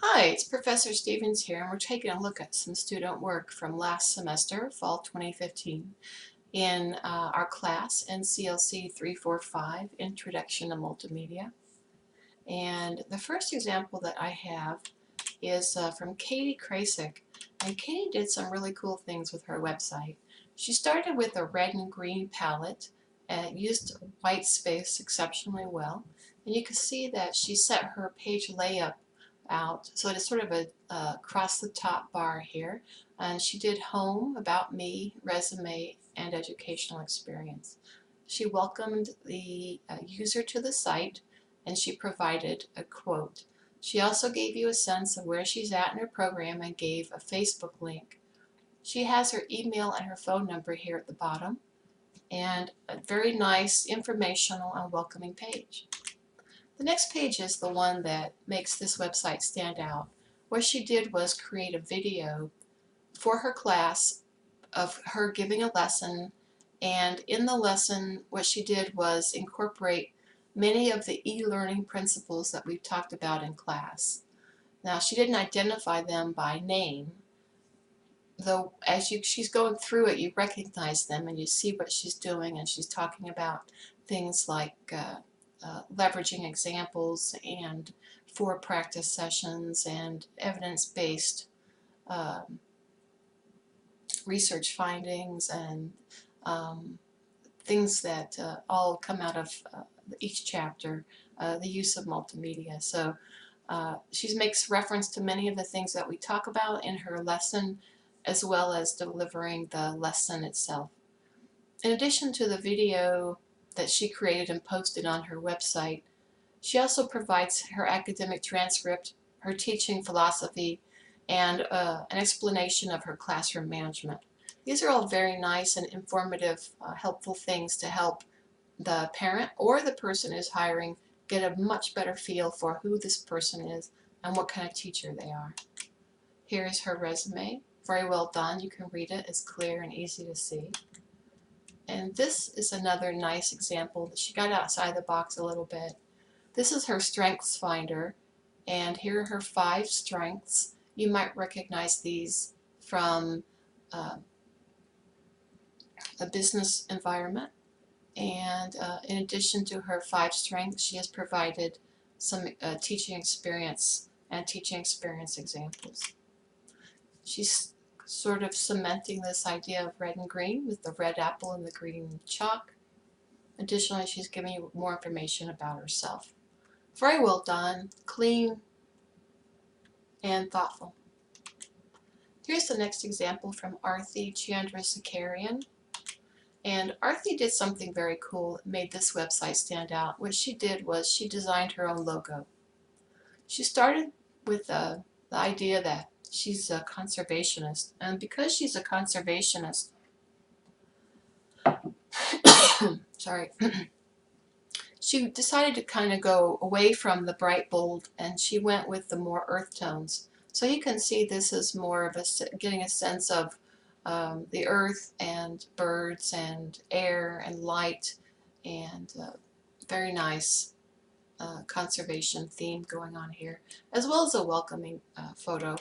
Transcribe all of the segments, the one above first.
Hi, it's Professor Stevens here, and we're taking a look at some student work from last semester, fall 2015, in our class, NCLC 345, Introduction to Multimedia. And the first example that I have is from Katie Krasik, and Katie did some really cool things with her website. She started with a red and green palette and used white space exceptionally well, and you can see that she set her page layout out so it's sort of a across the top bar here, and she did home, about me, resume, and educational experience. She welcomed the user to the site, and she provided a quote. She also gave you a sense of where she's at in her program and gave a Facebook link. She has her email and her phone number here at the bottom, and a very nice informational and welcoming page. The next page is the one that makes this website stand out. What she did was create a video for her class of her giving a lesson, and in the lesson what she did was incorporate many of the e-learning principles that we've talked about in class. Now, she didn't identify them by name, though as she's going through it, you recognize them and you see what she's doing, and she's talking about things like leveraging examples and for practice sessions and evidence-based um, research findings and um, things that all come out of each chapter, the use of multimedia. So she makes reference to many of the things that we talk about in her lesson, as well as delivering the lesson itself. In addition to the video that she created and posted on her website, she also provides her academic transcript, her teaching philosophy, and an explanation of her classroom management. These are all very nice and informative, helpful things to help the parent or the person who's hiring get a much better feel for who this person is and what kind of teacher they are. Here is her resume. Very well done. You can read it. It's clear and easy to see. And this is another nice example that she got outside the box a little bit. This is her Strengths Finder, and here are her 5 strengths. You might recognize these from uh, a business environment. And in addition to her 5 strengths, she has provided some teaching experience and teaching experience examples. She's sort of cementing this idea of red and green with the red apple and the green chalk. Additionally, she's giving you more information about herself. Very well done, clean, and thoughtful. Here's the next example from Arthi Chandrasekarian. And Arthi did something very cool that made this website stand out. What she did was she designed her own logo. She started with the idea that she's a conservationist, and because she's a conservationist, sorry, she decided to kind of go away from the bright bold, and she went with the more earth tones. So you can see this is more of getting a sense of the earth and birds and air and light, and very nice conservation theme going on here, as well as a welcoming photo.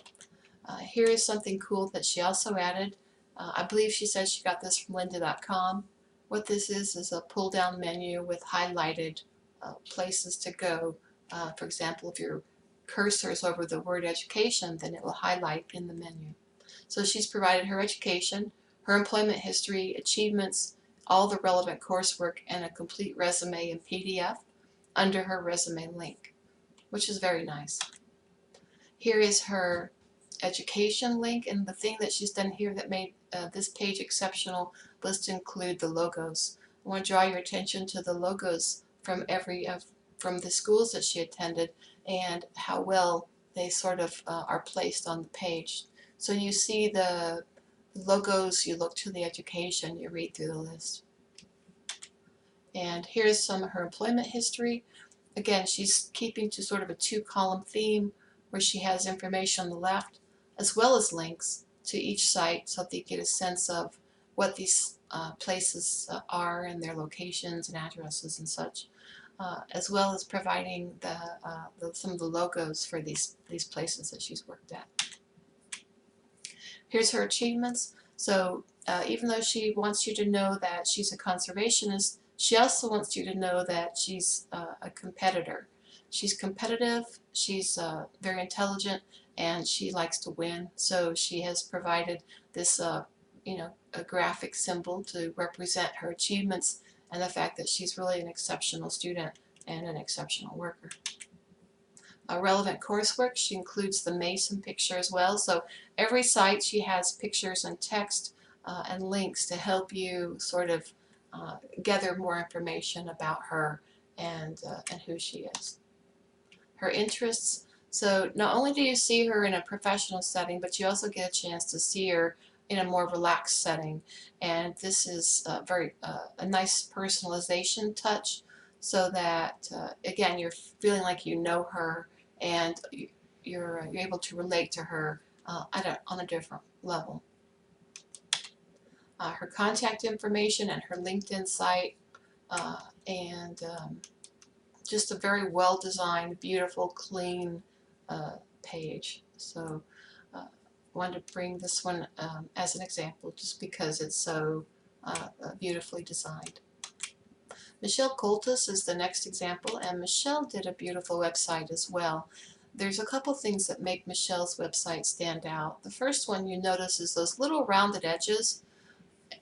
Here is something cool that she also added. I believe she said she got this from lynda.com. What this is a pull-down menu with highlighted places to go. For example, if your cursor is over the word education, then it will highlight in the menu. So she's provided her education, her employment history, achievements, all the relevant coursework, and a complete resume in PDF under her resume link, which is very nice. Here is her education link, and the thing that she's done here that made this page exceptional was to include the logos. I want to draw your attention to the logos from from the schools that she attended and how well they sort of are placed on the page. So you see the logos, you look to the education, you read through the list. And here's some of her employment history. Again, she's keeping to sort of a 2-column theme where she has information on the left as well as links to each site so that you get a sense of what these places are and their locations and addresses and such. as well as providing some of the logos for these places that she's worked at. Here's her achievements. So even though she wants you to know that she's a conservationist, she also wants you to know that she's a competitor. She's competitive, she's very intelligent, and she likes to win. So she has provided this, a graphic symbol to represent her achievements and the fact that she's really an exceptional student and an exceptional worker. Relevant coursework, she includes the Mason picture as well. So every site she has pictures and text and links to help you sort of gather more information about her and who she is. Her interests, so not only do you see her in a professional setting, but you also get a chance to see her in a more relaxed setting. And this is a nice personalization touch so that, again, you're feeling like you know her and you're able to relate to her on a different level. Her contact information and her LinkedIn site, and just a very well designed, beautiful, clean page. So wanted to bring this one as an example just because it's so beautifully designed. Michelle Coltis is the next example, and Michelle did a beautiful website as well. There's a couple things that make Michelle's website stand out. The first one you notice is those little rounded edges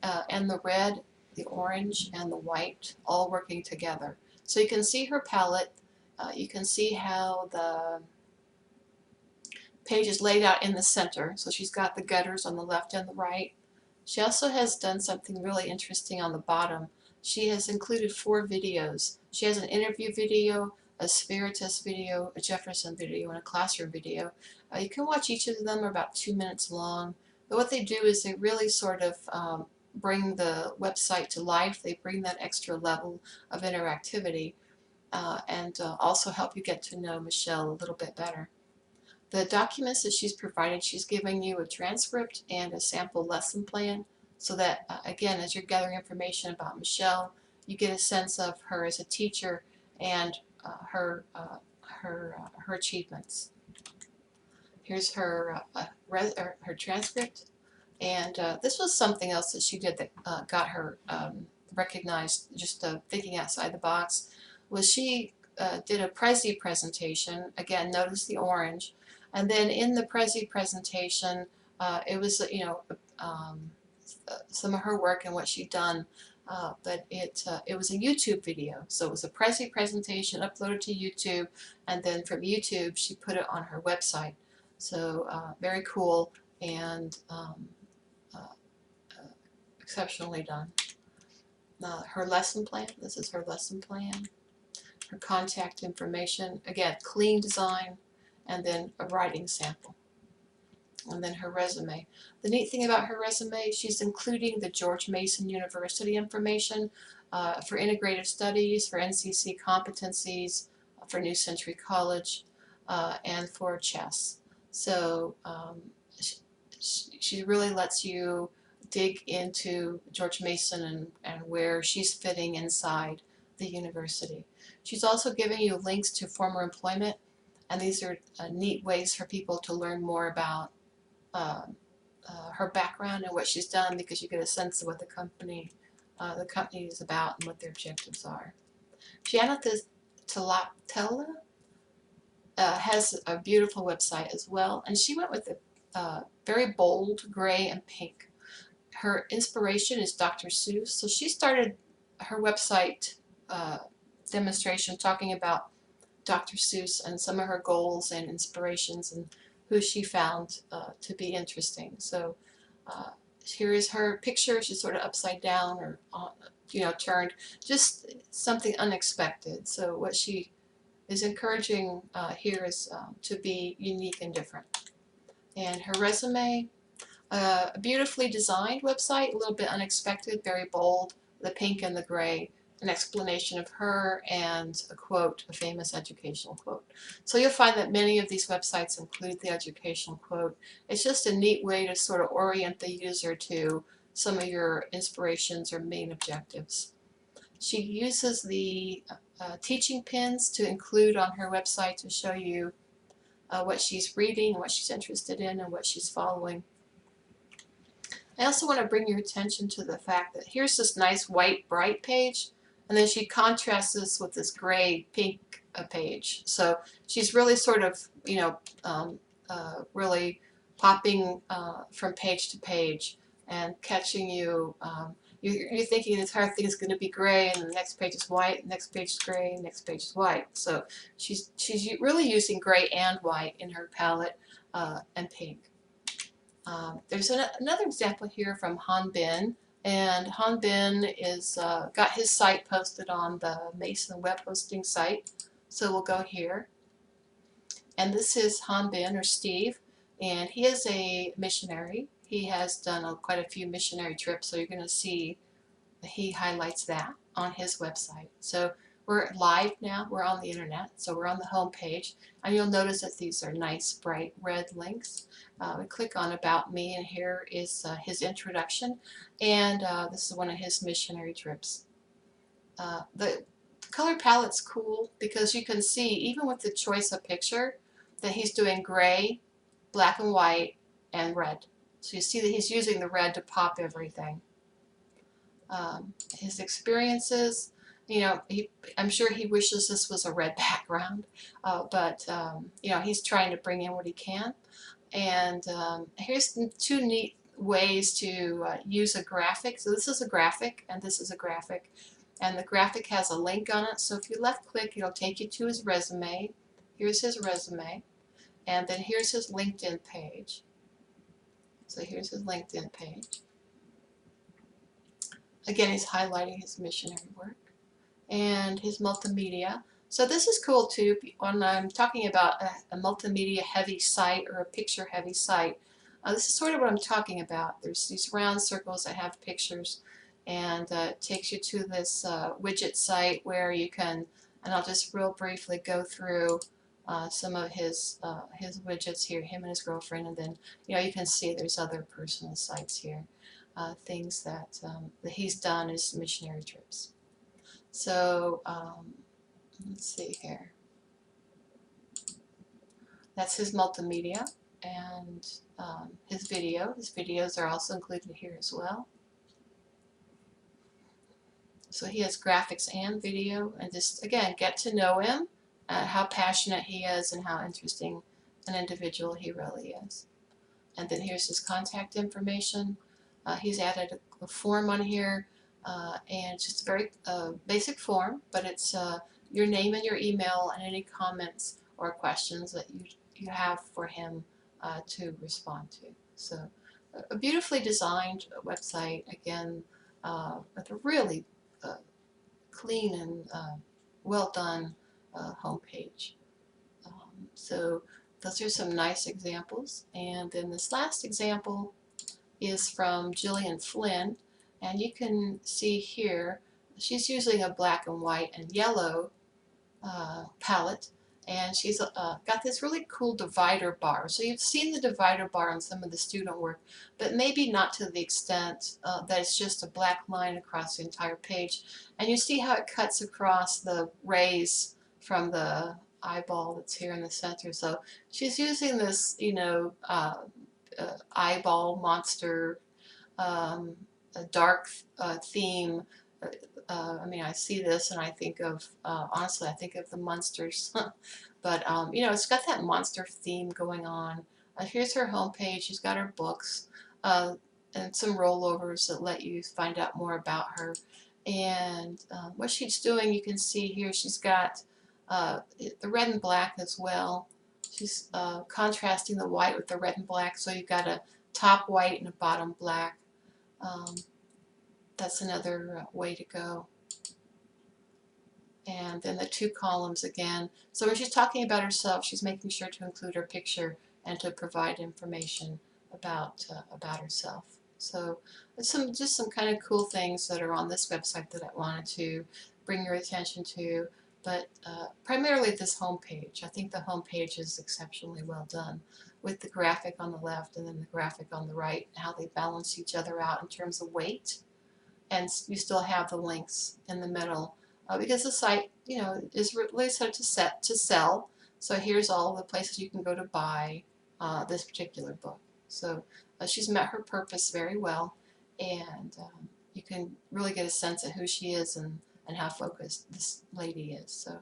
and the red, the orange, and the white all working together. So you can see her palette. You can see how the page is laid out in the center. So she's got the gutters on the left and the right. She also has done something really interesting on the bottom. She has included 4 videos. She has an interview video, a Spiritus video, a Jefferson video, and a classroom video. You can watch each of them, are about 2 minutes long. But what they do is they really sort of bring the website to life. They bring that extra level of interactivity and also help you get to know Michelle a little bit better. The documents that she's provided, she's giving you a transcript and a sample lesson plan so that, again, as you're gathering information about Michelle, you get a sense of her as a teacher and her achievements. Here's her transcript, and this was something else that she did that got her recognized, just thinking outside the box, was she did a Prezi presentation. Again, notice the orange. And then in the Prezi presentation, it was, some of her work and what she'd done, but it was a YouTube video. So it was a Prezi presentation uploaded to YouTube, and then from YouTube, she put it on her website. So very cool and exceptionally done. Her lesson plan, this is her lesson plan. Her contact information, again, clean design, and then a writing sample. And then her resume. The neat thing about her resume, she's including the George Mason University information for integrative studies, for NCC competencies, for New Century College, and for chess. So she really lets you dig into George Mason and where she's fitting inside the university. She's also giving you links to former employment, and these are neat ways for people to learn more about her background and what she's done, because you get a sense of what the company is about and what their objectives are. Janet Talatella has a beautiful website as well, and she went with a very bold gray and pink. Her inspiration is Dr. Seuss, so she started her website demonstration talking about Dr. Seuss and some of her goals and inspirations and who she found to be interesting. So here is her picture. She's sort of upside down or turned, just something unexpected. So what she is encouraging here is to be unique and different. And her resume, a beautifully designed website, a little bit unexpected, very bold, the pink and the gray, an explanation of her, and a quote, a famous educational quote. So you'll find that many of these websites include the educational quote. It's just a neat way to sort of orient the user to some of your inspirations or main objectives. She uses the teaching pins to include on her website to show you what she's reading, what she's interested in, and what she's following. I also want to bring your attention to the fact that here's this nice white bright page, and then she contrasts this with this gray pink page. So she's really sort of, really popping from page to page and catching you. You're thinking the entire thing is going to be gray, and the next page is white, the next page is gray, and the next page is white. So she's really using gray and white in her palette, and pink. There's another example here from Han Bin, and Han Bin is got his site posted on the Mason web hosting site. So we'll go here, and this is Han Bin, or Steve, and he is a missionary. He has done quite a few missionary trips, so you're going to see that he highlights that on his website. So we're live now, we're on the internet, so we're on the home page, and you'll notice that these are nice bright red links. We click on About Me, and here is his introduction, and this is one of his missionary trips. The color palette's cool because you can see, even with the choice of picture, that he's doing gray, black and white, and red. So you see that he's using the red to pop everything. His experiences, I'm sure he wishes this was a red background, but he's trying to bring in what he can. And here's two neat ways to use a graphic. So this is a graphic, and this is a graphic. And the graphic has a link on it, so if you left click, it'll take you to his resume. Here's his resume, and then here's his LinkedIn page. So here's his LinkedIn page. Again, he's highlighting his missionary work and his multimedia. So this is cool too when I'm talking about a multimedia heavy site or a picture heavy site. This is sort of what I'm talking about. There's these round circles that have pictures, and it takes you to this widget site where you can, and I'll just real briefly go through some of his widgets here, him and his girlfriend, and then you can see there's other personal sites here. Things that he's done as missionary trips. So let's see here. That's his multimedia and his video. His videos are also included here as well. So he has graphics and video, and just again get to know him, how passionate he is, and how interesting an individual he really is. And then here's his contact information. He's added a form on here, and it's just a very basic form, but it's your name and your email and any comments or questions that you have for him to respond to. So a beautifully designed website, again, with a really clean and well done homepage. So those are some nice examples. And then this last example is from Gillian Flynn, and you can see here she's using a black and white and yellow palette, and she's got this really cool divider bar. So you've seen the divider bar on some of the student work, but maybe not to the extent that it's just a black line across the entire page. And you see how it cuts across the rays from the eyeball that's here in the center. So she's using this, eyeball monster, a dark theme. I see this and I think of, honestly, I think of the Munsters. But, it's got that monster theme going on. Here's her homepage. She's got her books and some rollovers that let you find out more about her. And what she's doing, you can see here, she's got the red and black as well. She's contrasting the white with the red and black, so you've got a top white and a bottom black. That's another way to go. And then the two columns again. So when she's talking about herself, she's making sure to include her picture and to provide information about herself. So just some kind of cool things that are on this website that I wanted to bring your attention to. But primarily this homepage. I think the homepage is exceptionally well done, with the graphic on the left and then the graphic on the right, and how they balance each other out in terms of weight. And you still have the links in the middle because the site, is really set to sell. So here's all the places you can go to buy this particular book. So she's met her purpose very well, and you can really get a sense of who she is and how focused this lady is. So,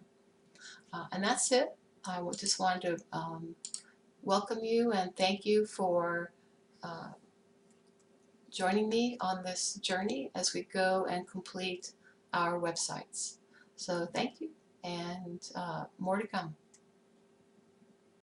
and that's it. Just wanted to welcome you and thank you for uh, joining me on this journey as we go and complete our websites. So thank you, and more to come.